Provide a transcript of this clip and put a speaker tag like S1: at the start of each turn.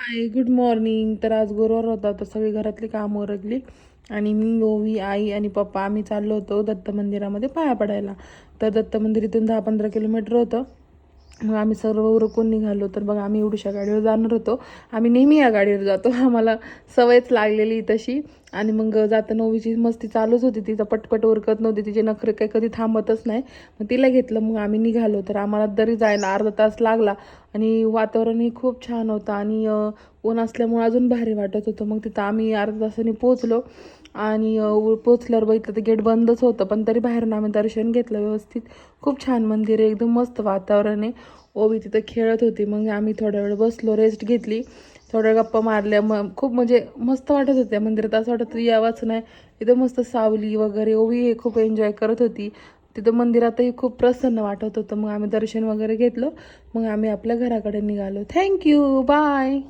S1: हाय, good morning. तर आज गुरुवार होता, तर सगळी घरातली कामं उरकली आणि मी, ओवी, आई आणि पप्पा आम्ही चाललो होतो दत्त मंदिरामध्ये पाया पडायला. तर दत्त मंदिर इथून 10-15 किलोमीटर होतं. मग आम्ही सर्व उरकून निघालो. तर बघा, आम्ही एवढ्याशा गाडीवर जाणार होतो. आम्ही नेहमी या गाडीवर जातो. आम्हाला सवयच लागलेली तशी. आणि मग जाताना ओवीची मस्ती चालूच होती, तिचा पटपट उरकत नव्हती, तिचे नखरे काही कधी थांबतच नाही. मग तिला घेतलं, मग आम्ही निघालो. तर आम्हाला तरी जायला अर्धा तास लागला. आणि वातावरणही खूप छान होतं आणि ऊन असल्यामुळे अजून भारी वाटत होतं. मग तिथं आम्ही अर्ध्या तासाने पोचलो आणि पोचल्यावर बघितलं तर गेट बंदच होतं, पण तरी बाहेरून आम्ही दर्शन घेतलं व्यवस्थित. खूप छान मंदिर आहे, एकदम मस्त वातावरण आहे. ओवी तिथं खेळत होती. मग आम्ही थोड्या वेळ बसलो, रेस्ट घेतली, थोड्या गप्पा मारल्या. मग खूप म्हणजे मस्त वाटत होत्या मंदिरात, असं वाटत यावंच नाही. तिथं मस्त सावली वगैरे, ओवी हे खूप एन्जॉय करत होती तिथं मंदिरातही. खूप प्रसन्न वाटत होतं. मग आम्ही दर्शन वगैरे घेतलं. मग आम्ही आपल्या घराकडे निघालो. Thank you, bye.